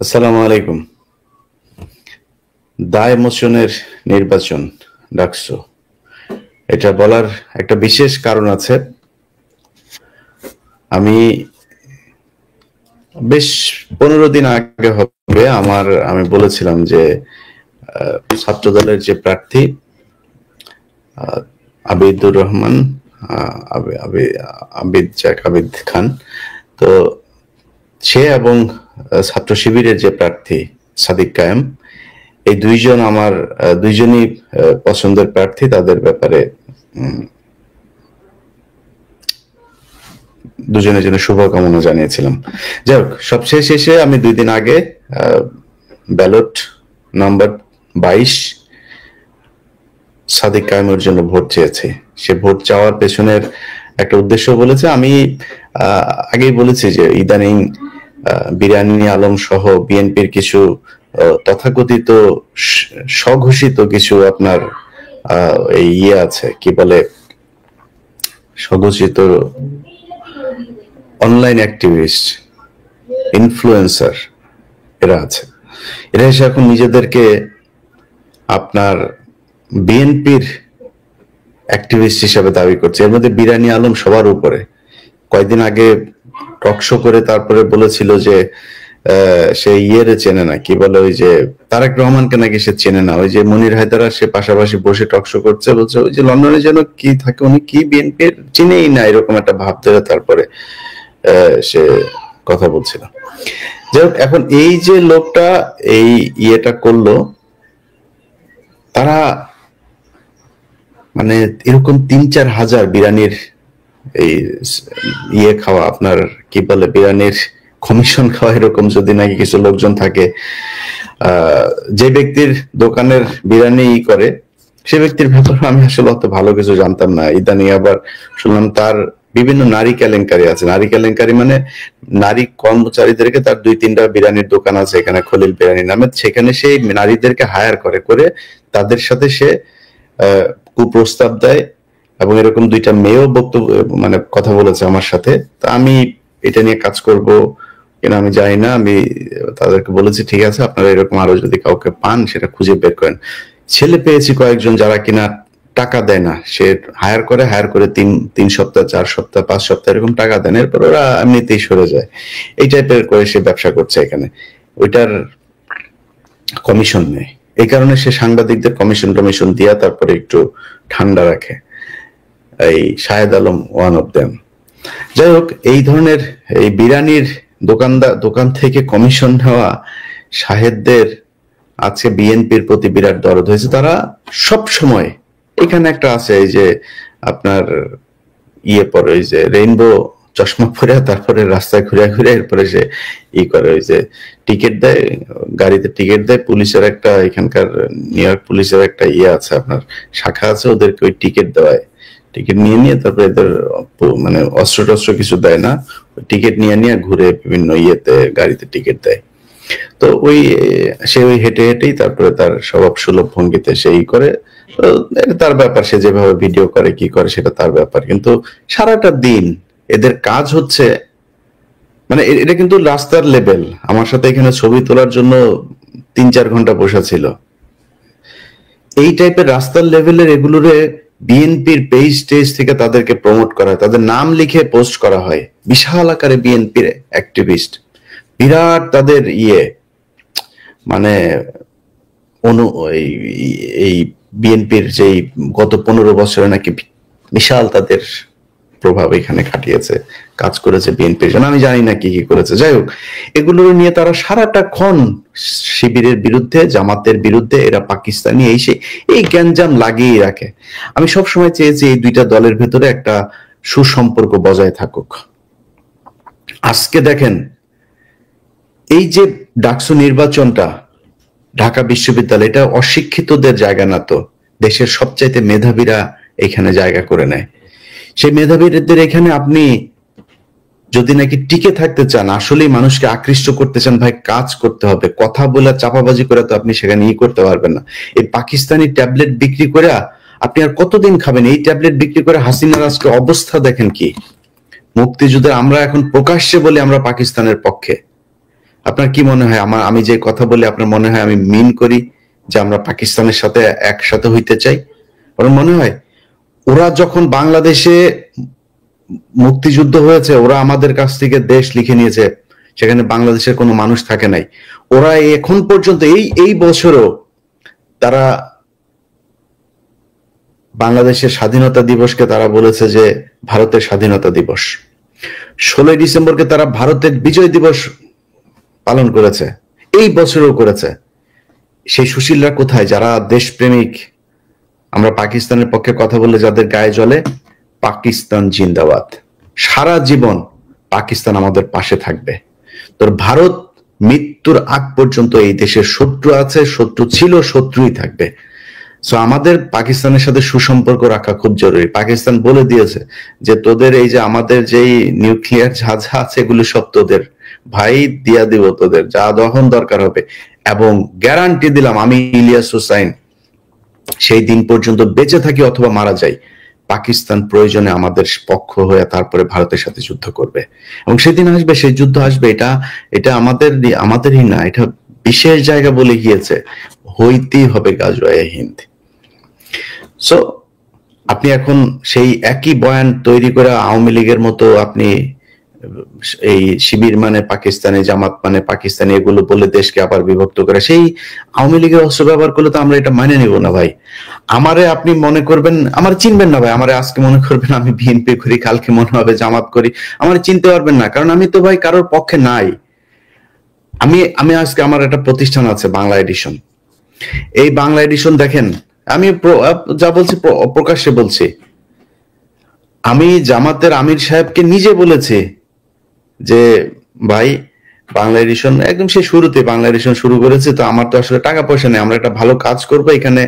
আসসালামু আলাইকুম। দায় মোচনের নির্বাচন ডাকসু, এটা বলার একটা বিশেষ কারণ আছে। আমি বেশ 15 দিন আগে হবে আমি বলেছিলাম যে ছাত্র দলের যে প্রার্থী আবিদুর রহমান, আবিদ খান, তো সে এবং ছাত্র শিবিরের যে প্রার্থী সাদিক কায়েম, এই দুইজনই পছন্দের প্রার্থী। তাদের ব্যাপারে দুজনের জন্য শুভকামনা জানিয়েছিলাম। যাই হোক, সবশেষ শেষে আমি 2 দিন আগে ব্যালট নাম্বার 22 সাদিক কায়েমের জন্য ভোট চেয়েছি। সে ভোট চাওয়ার পেছনের একটা উদ্দেশ্য বলেছে। আমি আগেই বলেছি যে ইদানিং বিরানি আলম সহ বিএনপির কিছু তথাকথিত স্বঘোষিত কিছু আপনার এই আছে, কি বলে, স্বঘোষিত অনলাইন অ্যাক্টিভিস্ট, ইনফ্লুয়েন্সার, এরা আছে। এরা এসে এখন নিজেদেরকে আপনার বিএনপির অ্যাক্টিভিস্ট হিসাবে দাবি করছে। এর মধ্যে বিরানি আলম সবার উপরে। কয়েকদিন আগে টক শো করে তারপরে বলেছিল যে সে চেনে না, কি বলে, ওই যে তারেক রহমানকে নাকি সে চেনে না। ওই যে মনির হায়দারা, সে পাশাপাশি বসে টক শো করছে, বলছে ওই যে লন্ডনে যেন কি থাকে, উনি কি বিএনপির চিনেই না, এরকম একটা ভাব ধরে তারপরে সে কথা বলছিল। যাই হোক, এখন এই যে লোকটা এই ইয়েটা করলো, তারা মানে এরকম 3-4 হাজার বিরানির এই খাওয়া, আপনার কি বলে, বিরানির কমিশন খাওয়া, এরকম যদি নাকি কিছু লোকজন থাকে, যে ব্যক্তির দোকানের বিরানি করে, সে ব্যক্তির ব্যাপারে আমি আসলে অত ভালো কিছু জানতাম না। ইদানিং আবার শুনলাম তার বিভিন্ন নারী কেলেঙ্কারি আছে। নারী কেলেঙ্কারি মানে নারী কর্মচারীদেরকে, তার 2-3টা বিরানির দোকান আছে এখানে, খলিল বিরানি নামে। সেখানে সেই নারীদেরকে হায়ার করে তাদের সাথে সে কুপ্রস্তাব দেয়, এবং এরকম 2টা মেয়েও বক্তব্য মানে কথা বলেছে আমার সাথে। তা আমি এটা নিয়ে কাজ করব কিনা আমি জানি না। আমি তাদেরকে বলেছি, ঠিক আছে, আপনারা এরকম আরো যদি কাউকে পান সেটা খুঁজে বের করেন। ছেলে পেয়েছি কয়েকজন যারা কিনা টাকা দেয় না, সে হায়ার করে 3 সপ্তাহ, 4 সপ্তাহ, 5 সপ্তাহ এরকম টাকা দেন, এরপর ওরা এমনিতেই সরে যায়। এই টাইপের করে সে ব্যবসা করছে এখানে, ওইটার কমিশন নেই। এই কারণে সে সাংবাদিকদের কমিশন দিয়া তারপরে একটু ঠান্ডা রাখে। এই Shahed Alam one of them. যাই হোক, এই ধরনের এই বিরানির দোকান থেকে কমিশন নেওয়া শাহেদদের আজকে বিএনপির প্রতি বিরাট দরদ হয়েছে। তারা সব সময় এখানে একটা আছে, এই যে আপনার পরে, ওই যে রেইনবো চশমা পরে তারপরে রাস্তায় ঘুরে এরপরে সে করে, ওই যে টিকিট দেয়, গাড়িতে টিকিট দেয়। পুলিশের একটা, এখানকার নিউ ইয়র্ক পুলিশের একটা আছে, আপনার শাখা আছে, ওদেরকে ওই টিকিট দেওয়ায়। টিকিট নিয়ে তারপরে এদের মানে অস্ত্র টস্ত্র কিছু দেয় না, টিকিট নিয়ে ঘুরে বিভিন্ন গাড়িতে টিকিট দেয়। তো সে হেঁটেই তারপরে তার স্বভাব সুলভ ভঙ্গিতে সেই করে, তার ব্যাপার। সে যেভাবে ভিডিও করে কি করে সেটা তার ব্যাপার। কিন্তু সারাটা দিন এদের কাজ হচ্ছে, মানে এটা কিন্তু রাস্তার লেভেল। আমার সাথে এখানে ছবি তোলার জন্য 3-4 ঘন্টা বসা ছিল। এই টাইপের রাস্তার লেভেলের এগুলোরে বিএনপির পেজ থেকে তাদেরকে প্রমোট করা হয়, তাদের নাম লিখে পোস্ট করা হয়। বিশাল আকারে বিএনপির অ্যাক্টিভিস্ট, বিরাট তাদের মানে এই বিএনপির যেই গত 15 বছরে নাকি বিশাল তাদের প্রভাব এখানে খাটিয়েছে, কাজ করেছে বিএনপির জন্য। আমি জানি না কি করেছে। যাই হোক, এগুলো নিয়ে তারা সারাটাক্ষণ শিবিরের বিরুদ্ধে, জামাতের বিরুদ্ধে, এরা পাকিস্তানি, এই গ্যাঞ্জাম লাগিয়ে রাখে। আমি সবসময় চেয়েছি এই 2টা দলের ভেতরে একটা সুসম্পর্ক বজায় থাকুক। আজকে দেখেন, এই যে ডাকসু নির্বাচনটা, ঢাকা বিশ্ববিদ্যালয়, এটা অশিক্ষিতদের জায়গা না, তো দেশের সবচাইতে মেধাবীরা এখানে জায়গা করে নেয়। সেই মেধাবীদের এখানে আপনি যদি নাকি টিকে থাকতে চান, আসলেই মানুষকে আকৃষ্ট করতে চান, ভাই কাজ করতে হবে। কথা বলে চাপাবাজি করে তো আপনি সেখানে করতে পারবেন না। এই পাকিস্তানি ট্যাবলেট বিক্রি করে আপনি আর কতদিন খাবেন? এই ট্যাবলেট বিক্রি করে হাসিনার আজকে অবস্থা দেখেন কি। মুক্তিযুদ্ধে আমরা এখন প্রকাশ্যে বলি আমরা পাকিস্তানের পক্ষে, আপনার কি মনে হয় আমি যে কথা বলি আপনার মনে হয় আমি মিন করি যে আমরা পাকিস্তানের সাথে একসাথে হইতে চাই? ওর মনে হয় ওরা যখন বাংলাদেশে মুক্তিযুদ্ধ হয়েছে ওরা আমাদের কাছ থেকে দেশ লিখে নিয়েছে, সেখানে বাংলাদেশের কোনো মানুষ থাকে নাই। ওরা এখন পর্যন্ত এই বছরও তারা বাংলাদেশের স্বাধীনতা দিবসকে তারা বলেছে যে ভারতের স্বাধীনতা দিবস। 16 ডিসেম্বরকে তারা ভারতের বিজয় দিবস পালন করেছে, এই বছরও করেছে। সেই সুশীলরা কোথায়, যারা দেশপ্রেমিক? আমরা পাকিস্তানের পক্ষে কথা বললে যাদের গায়ে জ্বলে, পাকিস্তান জিন্দাবাদ, সারা জীবন পাকিস্তান আমাদের পাশে থাকবে। তোর ভারত মৃত্যুর আগ পর্যন্ত এই দেশের শত্রু আছে, শত্রু ছিল, শত্রুই থাকবে। সো আমাদের পাকিস্তানের সাথে সুসম্পর্ক রাখা খুব জরুরি। পাকিস্তান বলে দিয়েছে যে তোদের এই যে আমাদের যেই নিউক্লিয়ার যা আছে এগুলো সব তোদের, ভাই দিয়া দিব তোদের যা যখন দরকার হবে। এবং গ্যারান্টি দিলাম আমি ইলিয়াস হোসাইন সেই দিন পর্যন্ত বেঁচে থাকি অথবা মারা যাই, পাকিস্তান প্রয়োজনে আমাদের পক্ষ হয়ে তারপরে ভারতের সাথে যুদ্ধ করবে। এবং সেদিন আসবে, সেই যুদ্ধ আসবে। এটা আমাদেরই না, এটা বিশেষ জায়গা বলে গিয়েছে, হইতেই হবে গাজওয়ে হিন্দ। সো আপনি এখন সেই একই বয়ান তৈরি করে আওয়ামী লীগের মতো আপনি এই শিবির মানে পাকিস্তানি, জামাত মানে পাকিস্তানি, এগুলো বলে দেশকে আবার বিভক্ত করে সেই আওয়ামী লীগের অস্ত্র ব্যবহার করলে তো আমরা এটা মানে নিব না ভাই। আমারে আপনি মনে করবেন, আমার চিনবেন না ভাই, আমারে আজকে মনে করবেন আমি বিএনপি করি, কালকে মনে হবে জামাত করি, আমার চিনতে পারবেন না, কারণ আমি তো ভাই কারোর পক্ষে নাই। আমি আজকে আমার একটা প্রতিষ্ঠান আছে বাংলা এডিশন, এই বাংলা এডিশন দেখেন, আমি যা বলছি প্রকাশ্যে বলছি, আমি জামাতের আমির সাহেবকে নিজে বলেছি যে ভাই বাংলা এডিশন একদম সে শুরুতে বাংলা এডিশন শুরু করেছে, তো আমার তো আসলে টাকা পয়সা নেই, আমরা একটা ভালো কাজ করবো, এখানে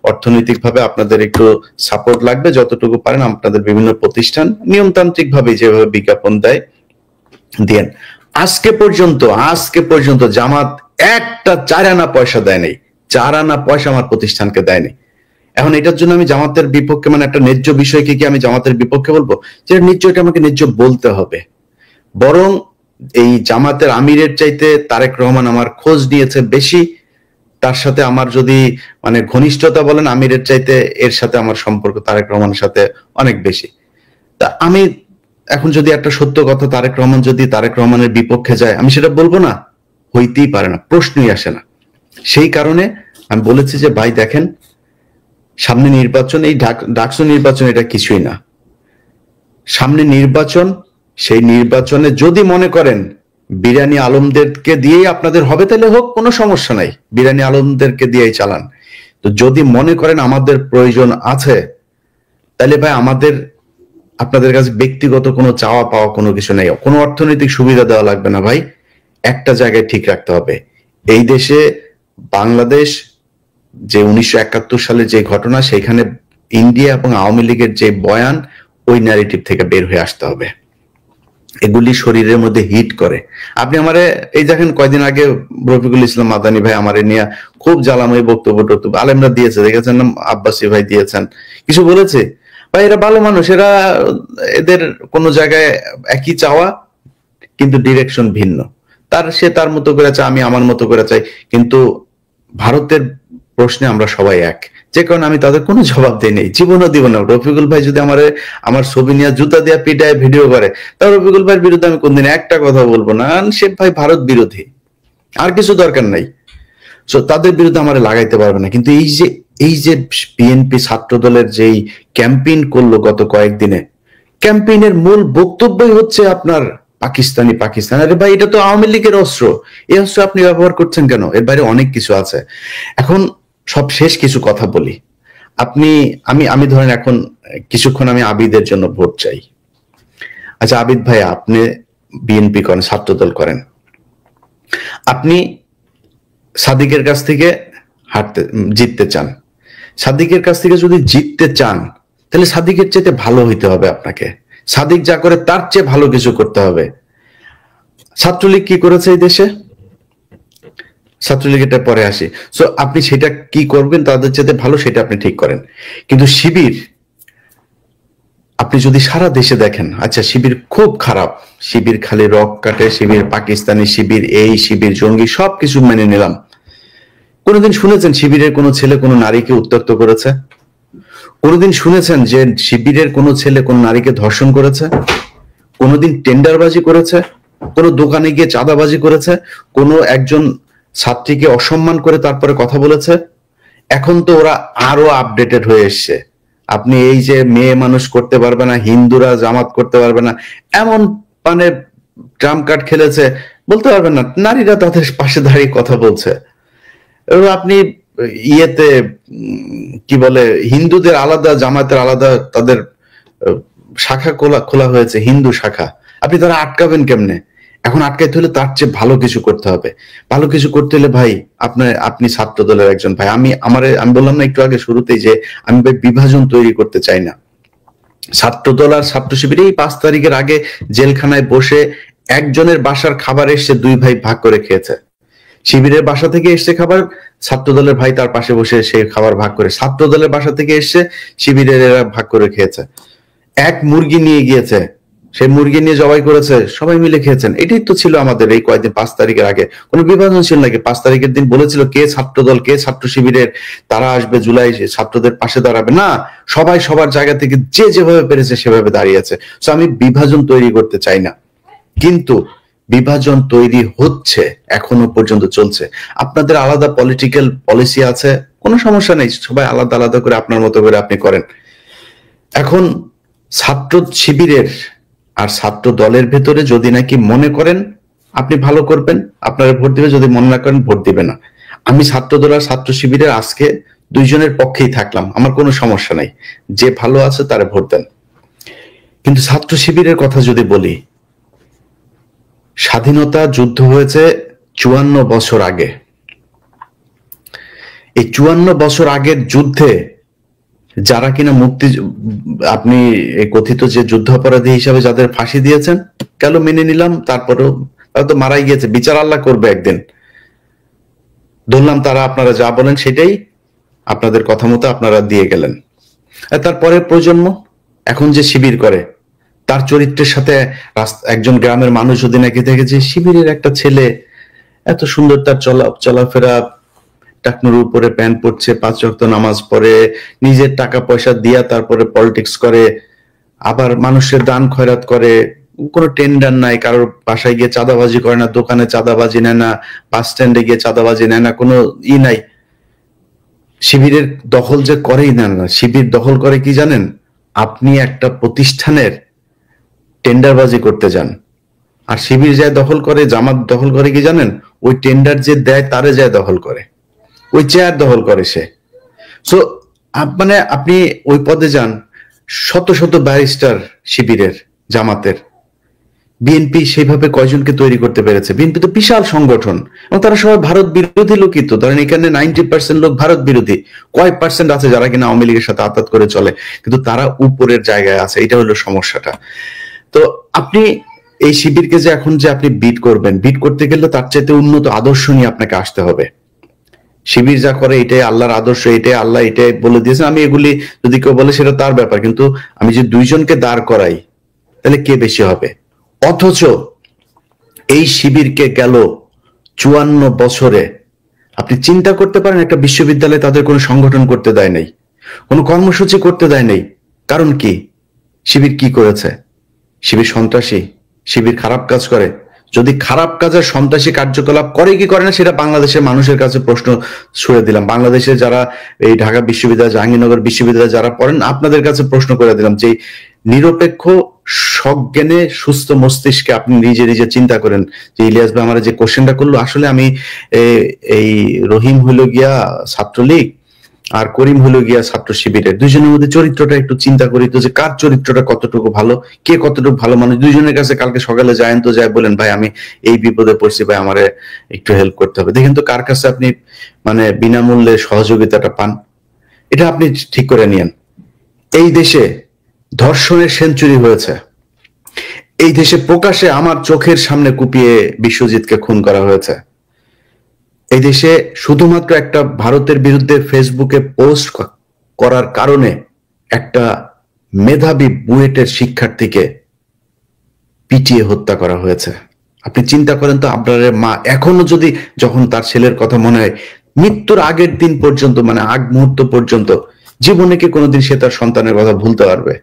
অর্থনৈতিক ভাবে আপনাদের একটু সাপোর্ট লাগবে, যতটুকু পারেন আপনাদের বিভিন্ন প্রতিষ্ঠান নিয়মতান্ত্রিক ভাবে যেভাবে বিজ্ঞাপন দেয় দেন। আজকে পর্যন্ত জামাত একটা 4 আনা পয়সা দেয় নাই, 4 আনা পয়সা আমার প্রতিষ্ঠানকে দেয়নি। এখন এটার জন্য আমি জামাতের বিপক্ষে, মানে একটা ন্যায্য বিষয়কে কি আমি জামাতের বিপক্ষে বলবো? যে ন্যায্য, এটা আমাকে ন্যায্য বলতে হবে। বরং এই জামাতের আমিরের চাইতে তারেক রহমান আমার খোঁজ নিয়েছে বেশি, তার সাথে আমার যদি মানে ঘনিষ্ঠতা বলেন আমিরের চাইতে এর সাথে আমার সম্পর্ক তারেক রহমানের সাথে অনেক বেশি। তা আমি এখন যদি একটা সত্য কথা, তারেক রহমান যদি তারেক রহমানের বিপক্ষে যায়, আমি সেটা বলবো না? হইতেই পারে না, প্রশ্নই আসে না। সেই কারণে আমি বলেছি যে ভাই দেখেন, সামনে নির্বাচন, এই ডাকসু নির্বাচন এটা কিছুই না, সামনে নির্বাচন, সেই নির্বাচনে যদি মনে করেন বিরানি আলমদেরকে দিয়েই আপনাদের হবে তাহলে হোক, কোনো সমস্যা নাই, বিরানি আলমদেরকে দিয়েই চালান। তো যদি মনে করেন আমাদের প্রয়োজন আছে, তাহলে ভাই আমাদের আপনাদের কাছে ব্যক্তিগত কোনো চাওয়া পাওয়া কোনো কিছু নেই, কোনো অর্থনৈতিক সুবিধা দেওয়া লাগবে না ভাই। একটা জায়গায় ঠিক রাখতে হবে, এই দেশে বাংলাদেশ যে 1971 সালে যে ঘটনা, সেখানে ইন্ডিয়া এবং আওয়ামী লীগের যে বয়ান, ওই ন্যারেটিভ থেকে বের হয়ে আসতে হবে। এগুলি শরীরের মধ্যে হিট করে। আপনি আমারে এই দেখেন কয়দিন আগে রফিকুল ইসলাম মাদানী ভাই আমারে নিয়ে খুব জ্বালাময় বক্তব্য আলেমরা দিয়েছে, দেখেছেন না? আব্বাসী ভাই দিয়েছেন, কিছু বলেছে ভাই, এরা ভালো মানুষ, এরা এদের কোনো জায়গায় একই চাওয়া কিন্তু ডিরেকশন ভিন্ন, সে তার মতো করে চায়, আমি আমার মতো করে চাই, কিন্তু ভারতের প্রশ্নে আমরা সবাই এক, যে কারণে আমি তাদের কোনো জবাব দিই নেই, জীবনও দিব না। রফিকুল ভাই যদি আমার ছবি নিয়ে জুতা দিয়ে পিটায় ভিডিও করে, তাহলে রফিকুল ভাইয়ের বিরুদ্ধে আমি কোনদিন একটা কথা বলবো না, সে ভাই ভারত বিরোধী, আর কিছু দরকার নাই। সো তাদের বিরুদ্ধে আমার লাগাইতে পারবে না। কিন্তু এই যে বিএনপি ছাত্র দলের যেই ক্যাম্পেইন করলো গত কয়েকদিনে, ক্যাম্পেইনের মূল বক্তব্যই হচ্ছে আপনার পাকিস্তানি। আরে ভাই, এটা তো আওয়ামী লীগের অস্ত্র, এই অস্ত্র আপনি ব্যবহার করছেন কেন? এর বাইরে অনেক কিছু আছে। এখন সব শেষ কিছু কথা বলি, আমি ধরেন এখন কিছুক্ষণ আমি আবিদের জন্য ভোট চাই। আচ্ছা আবিদ ভাই, আপনি বিএনপি করেন, ছাত্রদল করেন, আপনি সাদিকের কাছ থেকে জিততে চান, সাদিকের কাছ থেকে যদি জিততে চান তাহলে সাদিকের চেয়ে ভালো হইতে হবে আপনাকে, সাদিক যা করে তার চেয়ে ভালো কিছু করতে হবে। ছাত্রলীগ কি করেছে এই দেশে? ছাত্রলীগের পরে আসি। সো আপনি সেটা কি করবেন তাদের চেয়ে ভালো, সেটা আপনি ঠিক করেন। কিন্তু শিবির আপনি যদি সারা দেশে দেখেন, আচ্ছা শিবির খুব খারাপ, শিবির খালি রক কাটে, শিবির পাকিস্তানি, শিবির এই, শিবির জঙ্গি, সবকিছু মেনে নিলাম। কোনোদিন শুনেছেন শিবিরের কোনো ছেলে কোনো নারীকে উত্ত্যক্ত করেছে? কোনোদিন শুনেছেন যে শিবিরের কোনো ছেলে কোনো নারীকে ধর্ষণ করেছে? কোনোদিন টেন্ডারবাজি করেছে? কোনো দোকানে গিয়ে চাঁদাবাজি করেছে? কোনো একজন ছাত্রীকে অসম্মান করে তারপরে কথা বলেছে? এখন তো ওরা আরো আপডেটেড হয়ে এসছে। আপনি এই যে মেয়ে মানুষ করতে পারবে না, হিন্দুরা জামাত করতে পারবে না, এমন মানে ট্রাম্প কার্ড খেলেছে, বলতে পারবেন না। নারীরা তাদের পাশে দাঁড়িয়ে কথা বলছে। আপনি ইয়েতে কি বলে, হিন্দুদের আলাদা, জামাতের আলাদা, তাদের শাখা খোলা হয়েছে, হিন্দু শাখা। আপনি তারা আটকাবেন কেমনে? এখন আটকাইতে হলে তার চেয়ে ভালো কিছু করতে হবে। ভালো কিছু করতে হলে ভাই আপনি ছাত্র দলের একজন ভাই। আমি বললাম না একটু আগে শুরুতেই যে আমি ভাই বিভাজন তৈরি করতে চাই না। ছাত্র দল আর ছাত্র শিবির এই 5 তারিখের আগে জেলখানায় বসে একজনের বাসার খাবার এসে 2 ভাই ভাগ করে খেয়েছে। শিবিরের বাসা থেকে এসছে খাবার, ছাত্র দলের ভাই তার পাশে বসে সেই খাবার ভাগ করে, ছাত্র দলের বাসা থেকে এসছে, শিবিরের এরা ভাগ করে খেয়েছে। এক মুরগি নিয়ে গিয়েছে, সেই মুরগি নিয়ে জবাই করেছে, সবাই মিলে খেয়েছেন। এটাই তো ছিল আমাদের এই কয়েকদিন 5 তারিখের আগে। কোনো বিভাজন ছিল নাকি? 5 তারিখের দিন বলেছিল কে ছাত্র দল, কে ছাত্র শিবিরের, তারা আসবে জুলাই ছাত্রদের পাশে দাঁড়াবে না। সবাই সবার জায়গা থেকে যে যেভাবে পেরেছে সেভাবে দাঁড়িয়েছে। তো আমি বিভাজন তৈরি করতে চাই না, কিন্তু বিভাজন তৈরি হচ্ছে, এখনো পর্যন্ত চলছে। আপনাদের আলাদা পলিটিক্যাল পলিসি আছে, কোনো সমস্যা নেই, সবাই আলাদা আলাদা করে আপনার মতো করে আপনি করেন। এখন ছাত্র শিবিরের আর ছাত্র দলের ভেতরে যদি নাকি মনে করেন আপনি ভালো করবেন, আপনারা ভোট দিবে, যদি মনে না করেন ভোট দিবে না। আমি ছাত্র দল আর ছাত্র শিবিরের আজকে দুইজনের পক্ষেই থাকলাম, আমার কোনো সমস্যা নাই। যে ভালো আছে তারে ভোট দেন। কিন্তু ছাত্র শিবিরের কথা যদি বলি, স্বাধীনতা যুদ্ধ হয়েছে 54 বছর আগে। এই 54 বছর আগের যুদ্ধে যারা কিনা আপনি কথিত যে যুদ্ধাপরাধী হিসাবে যাদের ফাঁসি দিয়েছেন, কেন মেনে নিলাম, তারপরেও তারা তো মারাই গিয়েছে, বিচার আল্লাহ করবে একদিন। ধরলাম তারা, আপনারা যা বলেন সেটাই, আপনাদের কথা মতো আপনারা দিয়ে গেলেন। আর তারপরে প্রজন্ম এখন যে শিবির করে, তার চরিত্রের সাথে একজন গ্রামের মানুষ যদি নাকি দেখে যে শিবিরের একটা ছেলে এত সুন্দর, তার চলাফেরা, টাকনুর উপরে প্যান্ট পরছে, 5 ওয়াক্ত নামাজ পড়ে, নিজের টাকা পয়সা দিয়া তারপরে পলিটিক্স করে, আবার মানুষের দান খয়রাত করে, কোনো টেন্ডার নাই, কারোর বাসায় গিয়ে চাঁদাবাজি করে না, দোকানে চাঁদাবাজি নেয় না, বাস স্ট্যান্ডে গিয়ে চাঁদাবাজি নেয় না, কোনো নাই। শিবিরের দখল যে করেই না, শিবির দখল করে কি জানেন? আপনি একটা প্রতিষ্ঠানের টেন্ডারবাজি করতে যান, আর শিবির যায় দখল করে, জামাত দখল করে কি জানেন? ওই টেন্ডার যে দেয় তারে যায় দখল করে, ওই চেয়ার দখল করে সে। সো মানে আপনি ওই পদে যান, শত শত ব্যারিস্টার শিবিরের, জামাতের, বিএনপি সেইভাবে কয়জনকে তৈরি করতে পেরেছে? বিএনপি তো বিশাল সংগঠন, এবং তারা সবাই ভারত বিরোধী লোকই তো। ধরেন এখানে 90% লোক ভারত বিরোধী, কয়েক পার্সেন্ট আছে যারা কিনা আওয়ামী লীগের সাথে আতাত করে চলে, কিন্তু তারা উপরের জায়গায় আছে। এটা হলো সমস্যাটা। তো আপনি এই শিবিরকে যে এখন যে আপনি বিট করবেন, বিট করতে গেলে তার চাইতে উন্নত আদর্শ নিয়ে আপনাকে আসতে হবে। শিবির যা করে এটাই আল্লাহর আদর্শ, এটাই আল্লাহ, এটাই বলে দিয়েছেন। আমি এগুলি যদি কেউ বলে সেটা তার ব্যাপার, কিন্তু আমি যে দুইজনকে দাঁড় করাই, তাহলে কে বেশি হবে? অথচ এই শিবিরকে গেল 54 বছরে আপনি চিন্তা করতে পারেন, একটা বিশ্ববিদ্যালয়ে তাদের কোনো সংগঠন করতে দেয় নাই, কোনো কর্মসূচি করতে দেয় নাই। কারণ কি? শিবির কি করেছে? শিবির সন্ত্রাসী? শিবির খারাপ কাজ করে? যদি খারাপ কাজের সন্ত্রাসী কার্যকলাপ করে কি করে না, সেটা বাংলাদেশের মানুষের কাছে প্রশ্ন ছুড়ে দিলাম। বাংলাদেশে যারা এই ঢাকা বিশ্ববিদ্যালয়, জাহাঙ্গীরনগর বিশ্ববিদ্যালয়ে যারা পড়েন, আপনাদের কাছে প্রশ্ন করে দিলাম যে নিরপেক্ষ সজ্ঞানে সুস্থ মস্তিষ্কে আপনি নিজে নিজে চিন্তা করেন যে ইলিয়াস ভাই আমার যে কোশ্চেনটা করলো, আসলে আমি এই রহিম হইল গিয়া ছাত্রলীগ আর করিম হলো গিয়া ছাত্র শিবিরের, দুইজনের মধ্যে চরিত্রটা একটু চিন্তা করি তো, যে কার চরিত্রটা কতটুকু ভালো, কে কতটুকু ভালো মানুষ। দুইজনের কাছে কালকে সকালে যায়েন তো, যায় বলেন ভাই আমি এই বিপদে পড়ছি, ভাই আমারে একটু হেল্প করতে হবে। দেখেন তো কার কাছে আপনি মানে বিনামূল্যে সহযোগিতাটা পান, এটা আপনি ঠিক করে নিয়েন। এই দেশে ধর্ষণের সেঞ্চুরি হয়েছে, এই দেশে প্রকাশ্যে আমার চোখের সামনে কুপিয়ে বিশ্বজিৎকে খুন করা হয়েছে। এই দেশে শুধুমাত্র একটা ভারতের বিরুদ্ধে ফেসবুকে পোস্ট করার কারণে একটা মেধাবী বুয়েটের শিক্ষার্থীকে পিটিয়ে হত্যা করা হয়েছে। আপনি চিন্তা করেন তো, আপনার মা এখনো যদি, যখন তার ছেলের কথা মনে হয়, মৃত্যুর আগের দিন পর্যন্ত, মানে আগ মুহূর্ত পর্যন্ত, জীবনে কি কোনোদিন সে তার সন্তানের কথা ভুলতে পারবে?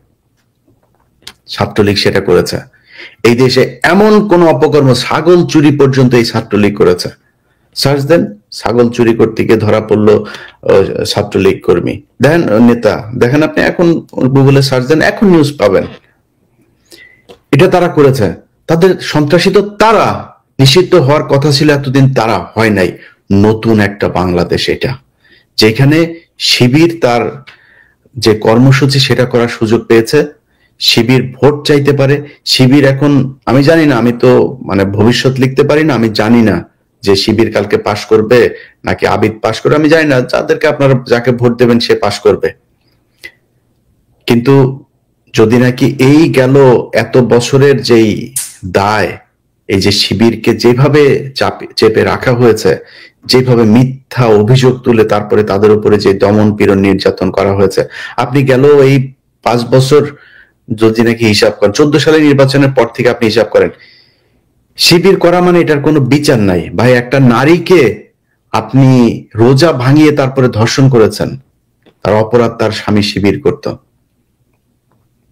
ছাত্রলীগ সেটা করেছে। এই দেশে এমন কোন অপকর্ম, ছাগল চুরি পর্যন্ত এই ছাত্রলীগ করেছে। সার্চ দেন, ছাগল চুরি করতে গিয়ে ধরা পড়লো ছাত্রলীগ কর্মী, দেখেন নেতা, দেখেন আপনি এখন গুগলে সার্চ দেন, এখন নিউজ পাবেন। এটা তারা করেছে। তাদের সন্ত্রাসী তো তারা, নিষিদ্ধ হওয়ার কথা ছিল এতদিন, তারা হয় নাই। নতুন একটা বাংলাদেশ এটা, যেখানে শিবির তার যে কর্মসূচি সেটা করার সুযোগ পেয়েছে। শিবির ভোট চাইতে পারে। শিবির এখন, আমি জানি না, আমি তো মানে ভবিষ্যৎ লিখতে পারি না, আমি জানি না যে শিবির কালকে পাশ করবে নাকি আবিদ পাশ করবে, আমি জানি না। যাদেরকে আপনারা, যাকে ভোট দেবেন সে পাশ করবে। কিন্তু যদি নাকি এই গেল এত বছরের যেই দায়, এই যে শিবিরকে যেভাবে চেপে রাখা হয়েছে, যেভাবে মিথ্যা অভিযোগ তুলে তারপরে তাদের উপরে যে দমন পীড়ন নির্যাতন করা হয়েছে, আপনি গেল এই 5 বছর যদি নাকি হিসাব করেন, 14 সালের নির্বাচনের পর থেকে আপনি হিসাব করেন, শিবির করা মানে এটার কোনো বিচার নাই ভাই। একটা নারীকে আপনি রোজা ভাঙিয়ে তারপরে ধর্ষণ করেছেন, তার অপরাধ তার স্বামী শিবির করত।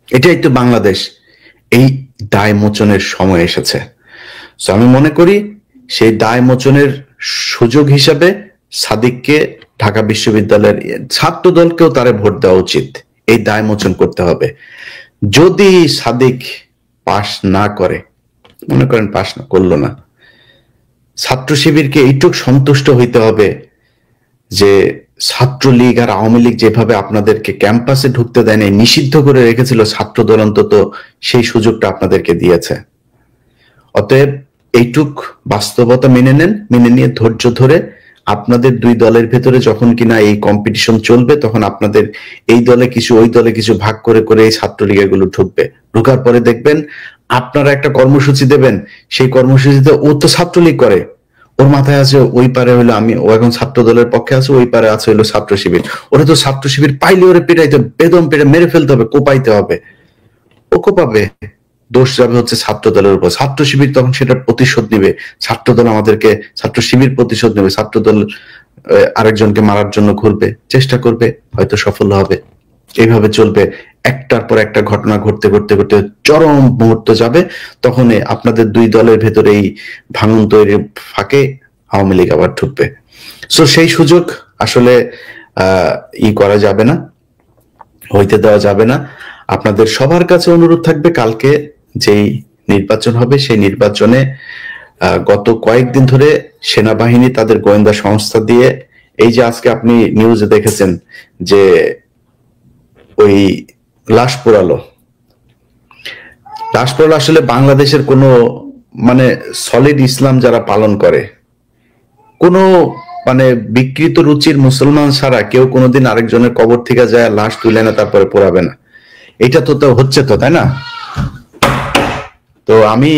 এটাই তো বাংলাদেশ। এই দায় মোচনের সময় এসেছে। তো আমি মনে করি সেই দায় মোচনের সুযোগ হিসাবে সাদিককে ঢাকা বিশ্ববিদ্যালয়ের ছাত্র দলকেও তারে ভোট দেওয়া উচিত। এই দায় মোচন করতে হবে। যদি সাদিক পাশ না করে, মনে করেন পাশ না করলো না, ছাত্র শিবিরকে এইটুক সন্তুষ্ট হইতে হবে যে ছাত্রলীগ আর আওয়ামী লীগ যেভাবে আপনাদেরকে ক্যাম্পাসে ঢুকতে দেয়নি, নিষিদ্ধ করে রেখেছিল, ছাত্রদল অন্তত সেই সুযোগটা আপনাদেরকে দিয়েছে। অতএব এইটুক বাস্তবতা মেনে নেন, মেনে নিয়ে ধৈর্য ধরে আপনাদের দুই দলের ভেতরে যখন কিনা এই কম্পিটিশন চলবে, তখন আপনাদের এই দলে কিছু ওই দলে কিছু ভাগ করে করে এই ছাত্রলীগের গুলো ঢুকবে। ঢুকার পরে দেখবেন আপনারা একটা কর্মসূচি দেবেন, সেই কর্মসূচিতে ও তো ছাত্রলীগ করে, ওর মাথায় আছে ওই পারে হলো আমি, ও এখন ছাত্র দলের পক্ষে আছে, ওই পারে আছে হলো ছাত্র শিবির। ওরা তো ছাত্র শিবির পাইলে ওরে পেটাইতে, বেদম পেটে মেরে ফেলতে হবে, কোপাইতে হবে। ও কোপাবে, দোষ যাবে হচ্ছে ছাত্র দলের উপর। ছাত্র শিবির তখন সেটার প্রতিশোধ নিবে। ছাত্র দল আমাদেরকে, ছাত্র শিবির প্রতিশোধ নেবে। ছাত্র দল আরেকজনকে মারার জন্য ঘুরবে, চেষ্টা করবে, হয়তো সফল হবে। এইভাবে চলবে। একটার পর একটা ঘটনা ঘটতে ঘটতে ঘটতে চরম মুহূর্ত যাবে, তখন আপনাদের দুই দলের ভেতরে এই ভাঙন তৈরির ফাঁকে আওয়ামী লীগ আবার ঢুকবে। সো সেই সুযোগ আসলে করা যাবে না, হইতে দেওয়া যাবে না। আপনাদের সবার কাছে অনুরোধ থাকবে, কালকে যেই নির্বাচন হবে সেই নির্বাচনে গত কয়েকদিন ধরে সেনাবাহিনী তাদের গোয়েন্দা সংস্থা দিয়ে, এই যে আজকে আপনি নিউজে দেখেছেন যে ওই লাশ পোড়ালো, আসলে বাংলাদেশের কোনো মানে সলিড ইসলাম যারা পালন করে, কোনো মানে বিকৃত রুচির মুসলমান ছাড়া কেউ কোনোদিন আরেকজনের কবর থেকে যায় লাশ তুলে না তারপরে পোড়াবে না। এটা তো হচ্ছে তো, তাই না? তো আমি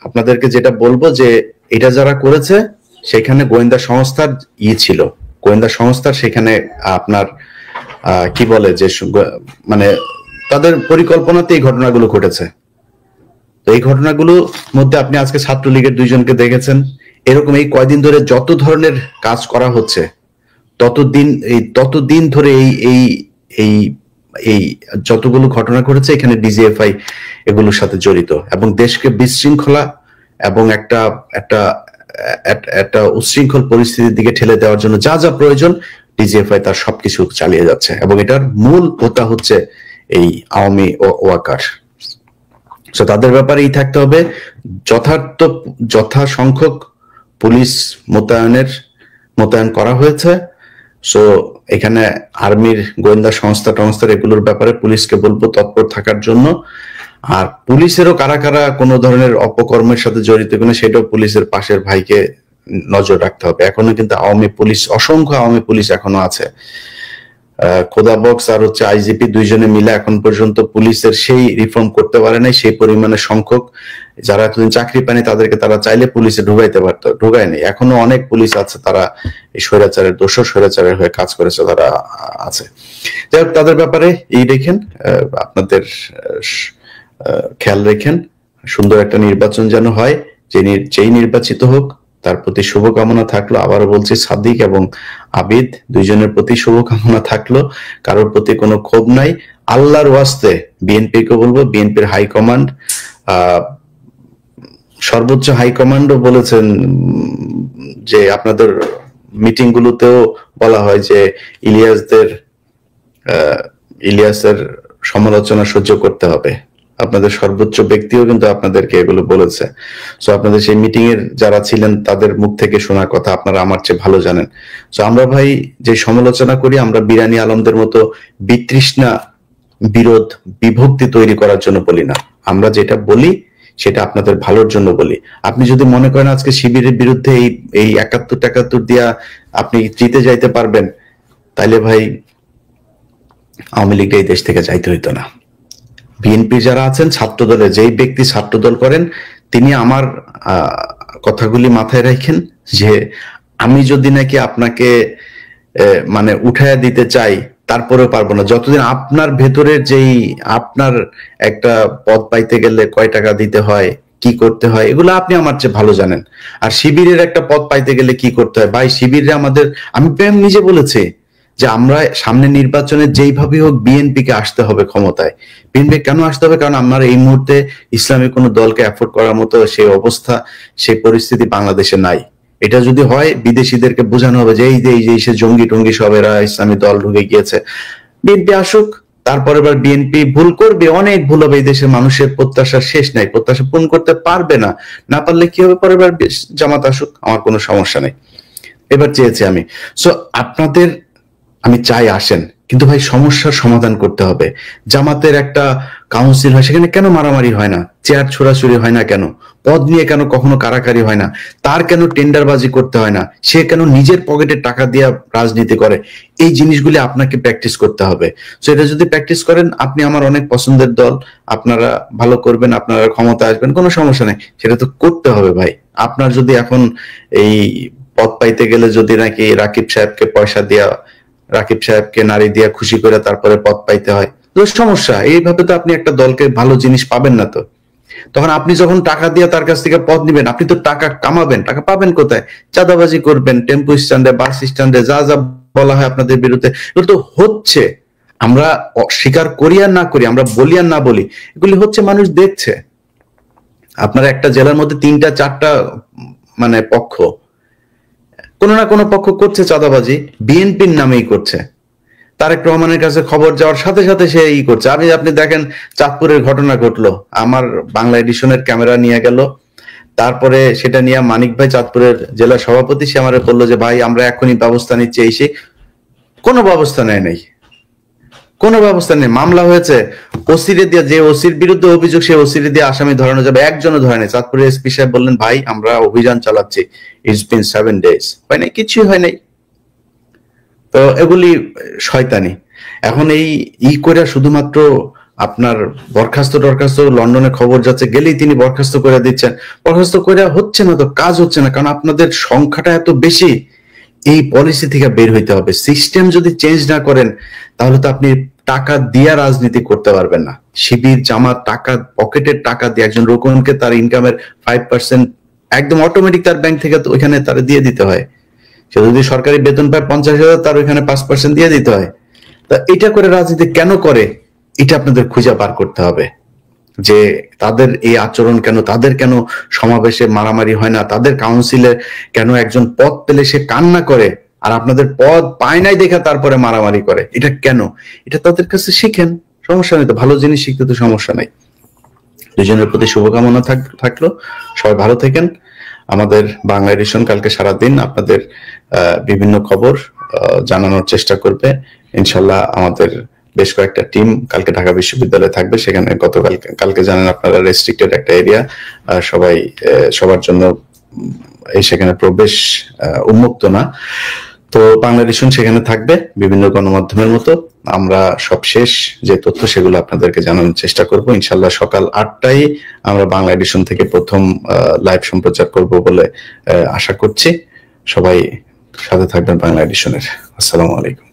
আপনাদেরকে যেটা বলবো যে এটা যারা করেছে সেখানে গোয়েন্দা সংস্থার ছিল, গোয়েন্দা সংস্থার সেখানে আপনার কি বলে যে মানে তাদের পরিকল্পনাতে এই ঘটনাগুলো ঘটেছে। তো এই ঘটনাগুলোর মধ্যে আপনি আজকে ছাত্রলীগের দুইজনকে দেখেছেন। এরকম এই কয়দিন ধরে যত ধরনের কাজ করা হচ্ছে, ততদিন ধরে এই এই এই এই যতগুলো ঘটনা ঘটেছে এখানে ডিজিএফআই এগুলোর সাথে জড়িত, এবং দেশকে বিশৃঙ্খলা এবং একটা একটা একটা উচ্ছৃঙ্খল পরিস্থিতির দিকে ঠেলে দেওয়ার জন্য যা যা প্রয়োজন ডিজিএফআই তার সবকিছু চালিয়ে যাচ্ছে, এবং এটার মূল হোতা হচ্ছে এই আওয়ামী ওয়াকার। সো তাদের ব্যাপারে থাকতে হবে, যথাসংখ্যক পুলিশ মোতায়েন করা হয়েছে। সো এখানে আর্মির গোয়েন্দা সংস্থার এগুলোর ব্যাপারে পুলিশকে বলবো তৎপর থাকার জন্য। আর পুলিশেরও কারা কারা কোনো ধরনের অপকর্মের সাথে জড়িত কিনা সেটাও পুলিশের পাশের ভাইকে নজর রাখতে হবে। এখনো কিন্তু অসংখ্য আওয়ামী পুলিশ এখনো আছে। খোদা বক্স আর হচ্ছে আইজিপি দুইজনে মিলে এখন পর্যন্ত পুলিশের সেই রিফর্ম করতে পারে নাই, সেই পরিমাণে সংখ্যক যারা এতদিন চাকরি পায়নি তাদেরকে তারা চাইলে পুলিশে ঢুকাইতে পারতো, ঢুকায় নেই। এখনো অনেক পুলিশ আছে তারা এই স্বৈরাচারের দোষর স্বৈরাচারের হয়ে কাজ করেছে, তারা আছে। যাই হোক, তাদের ব্যাপারে এই দেখেন, আপনাদের খেয়াল রেখেন, সুন্দর একটা নির্বাচন যেন হয়, যেই নির্বাচিত হোক তার প্রতি শুভকামনা থাকলো। আবারও বলছি, সাদিক এবং আবিদ দুইজনের প্রতি শুভকামনা থাকলো, কারোর প্রতি কোনো ক্ষোভ নাই। আল্লাহর ওয়াস্তে বিএনপিকে বলবো, বিএনপির হাইকমান্ড, সর্বোচ্চ হাইকমান্ডও বলেছেন যে আপনাদের মিটিং গুলোতেও বলা হয় যে ইলিয়াসের সমালোচনা সহ্য করতে হবে। আপনাদের সর্বোচ্চ ব্যক্তিও কিন্তু আপনাদেরকে এগুলো বলেছে। সো আপনাদের সেই মিটিং এর যারা ছিলেন তাদের মুখ থেকে শোনা কথা আপনারা আমার চেয়ে ভালো জানেন। সো আমরা ভাই যে সমালোচনা করি, আমরা বিরানি আলমদের মতো বিতৃষ্ণা, বিরোধ, বিভক্তি তৈরি করার জন্য বলি না। আমরা যেটা বলি সেটা আপনাদের ভালোর জন্য বলি। আপনি যদি মনে করেন আজকে শিবিরের বিরুদ্ধে এই 71-71 দিয়া আপনি জিতে যাইতে পারবেন, তাইলে ভাই আওয়ামী লীগ এই দেশ থেকে যাইতে হইতো না। বিএনপি যারা আছেন, ছাত্র দলে যেই ব্যক্তি ছাত্রদল করেন, তিনি আমার কথাগুলি মাথায় রাখেন যে আমি যদি নাকি আপনাকে মানে উঠায়া দিতে চাই, তারপরেও পারবো না। যতদিন আপনার ভেতরের যেই আপনার একটা পদ পাইতে গেলে কয় টাকা দিতে হয়, কি করতে হয়, এগুলো আপনি আমার চেয়ে ভালো জানেন। আর শিবিরের একটা পদ পাইতে গেলে কি করতে হয় ভাই, শিবিরে আমাদের, আমি নিজে বলেছি যে আমরা সামনে নির্বাচনে যেইভাবে হোক বিএনপি কে আসতে হবে ক্ষমতায়। বিএনপি কেন আসতে হবে? কারণ আমরা এই মুহূর্তে ইসলামী কোনো দলকে অ্যাফোর্ড করার মতো সেই অবস্থা, সেই পরিস্থিতি বাংলাদেশে নাই। এটা যদি হয়, বিদেশিদেরকে বোঝানো হবে যে এই যে সে জঙ্গি টঙ্গি সব এরা ইসলামী দল ঢুকে গিয়েছে, বিএনপি আসুক। তারপর এবার বিএনপি ভুল করবে, অনেক ভুল হবে, এই দেশের মানুষের প্রত্যাশা শেষ নাই, প্রত্যাশা পূরণ করতে পারবে না, না পারলে কি হবে, পরের বার জামাত আসুক, আমার কোনো সমস্যা নেই। এবার চেয়েছি আমি, সো আপনাদের আমি চাই আসেন, কিন্তু ভাই সমস্যার সমাধান করতে হবে। জামাতের একটা কাউন্সিল হয়, সেখানে কেন মারামারি হয় না, চেয়ার ছোড়াছুড়ি হয় না কেন, পদ নিয়ে কেন কখনো কারাকারি হয় না, তার কেন টেন্ডারবাজি করতে হয় না, সে কেন নিজের পকেটে টাকা দিয়ে রাজনীতি করে, এই জিনিসগুলি আপনাকে প্র্যাকটিস করতে হবে। সো এটা যদি প্র্যাকটিস করেন, আপনি আমার অনেক পছন্দের দল, আপনারা ভালো করবেন, আপনারা ক্ষমতা আসবেন, কোনো সমস্যা নেই, সেটা তো করতে হবে ভাই। আপনার যদি এখন এই পদ পাইতে গেলে যদি নাকি রাকিব সাহেবকে পয়সা দিয়া, রাকিব সাহেবকে নারী দিয়া খুশি করে তারপরে পদ পাইতে হয়, তো সমস্যা। এইভাবে তো আপনি একটা দলকে ভালো জিনিস পাবেন না। তো তখন আপনি যখন টাকা দিয়ে তার কাছ থেকে পদ নিবেন, আপনি তো টাকা কামাবেন, টাকা পাবেন কোথায়? চাঁদাবাজি করবেন, টেম্পো স্ট্যান্ডে, বাস স্ট্যান্ডে, যা যা বলা হয় আপনাদের বিরুদ্ধে, এগুলো তো হচ্ছে। আমরা স্বীকার করি আর না করি, আমরা বলি আর না বলি, এগুলি হচ্ছে, মানুষ দেখছে। আপনার একটা জেলার মধ্যে 3-4টা মানে পক্ষ, কোনো না কোনো পক্ষ করছে চাঁদাবাজি, বিএনপির নামেই করছে। তারেক রহমানের কাছে খবর যাওয়ার সাথে সাথে সে করছে। আপনি দেখেন, চাঁদপুরের ঘটনা ঘটলো, আমার বাংলা এডিশনের ক্যামেরা নিয়ে গেল, তারপরে সেটা নিয়ে মানিক ভাই, চাঁদপুরের জেলা সভাপতি, সে আমারে বললো যে ভাই আমরা এখনই ব্যবস্থা নিচ্ছি, এই সে কোনো ব্যবস্থা নেয় নাই, কোনো ব্যবস্থা নেই। মামলা হয়েছে, ওসিরে দিয়ে, যে ওসির বিরুদ্ধে অভিযোগ সে ওসিরে দিয়ে আসামি ধরানো যাবে, একজনও ধরে নেই। চাঁদপুরের এসপি সাহেব বললেন ভাই আমরা অভিযান চালাচ্ছি, ইটস বিন 7 days, হয় নাই, কিছুই হয় নাই। তো এগুলি শয়তানি। এখন এই করে শুধুমাত্র আপনার বরখাস্ত লন্ডনে খবর যাচ্ছে, গেলেই তিনি বরখাস্ত করে দিচ্ছেন, বরখাস্ত করে হচ্ছে না, তো কাজ হচ্ছে না, কারণ আপনাদের সংখ্যাটা এত বেশি। এই পলিসি থেকে বের হইতে হবে। সিস্টেম যদি চেঞ্জ না করেন, তাহলে তো আপনি টাকা দিয়ে রাজনীতি করতে পারবেন না। শিবির, জামাত টাকা, পকেটের টাকা দিয়ে একজন রোকনকে তার ইনকামের 5% একদম অটোমেটিক তার ব্যাংক থেকে ওইখানে তার দিয়ে দিতে হয়। সে যদি সরকারি বেতন পায় 50,000, তার ওইখানে 5% দিয়ে দিতে হয়। তা এটা করে রাজনীতি কেন করে, এটা আপনাদের খুঁজে বার করতে হবে, যে তাদের এই আচরণ কেন, তাদের কেন সমাবেশে মারামারি হয় না, তাদের কাউন্সিলে কেন একজন পদ পেলে সে কান্না করে, আর আপনাদের পদ পায় নাই দেখে তারপরে মারামারি করে, এটা কেন? এটা তাদের কাছে শিখেন, সমস্যা নেই তো, ভালো জিনিস শিখতে তো সমস্যা নাই। দুজনের প্রতি শুভকামনা থাকলো, সবাই ভালো থাকেন। আমাদের বাংলা এডিশন কালকে সারাদিন আপনাদের বিভিন্ন খবর জানানোর চেষ্টা করবে ইনশাল্লাহ। আমাদের বেশ কয়েকটা টিম কালকে ঢাকা বিশ্ববিদ্যালয়ে থাকবে, সেখানে কালকে জানেন আপনারা রেস্ট্রিক্টেড একটা এরিয়া, সবার জন্য সেখানে প্রবেশ উন্মুক্ত না। তো বাংলা এডিশন সেখানে থাকবে বিভিন্ন গণমাধ্যমের মতো। আমরা সবশেষ যে তথ্য সেগুলো আপনাদেরকে জানানোর চেষ্টা করব। ইনশাল্লাহ সকাল 8টায় আমরা বাংলা এডিশন থেকে প্রথম লাইভ সম্প্রচার করব বলে আশা করছি। সবাই সাথে থাকবেন বাংলা এডিশনের। আসসালামু আলাইকুম।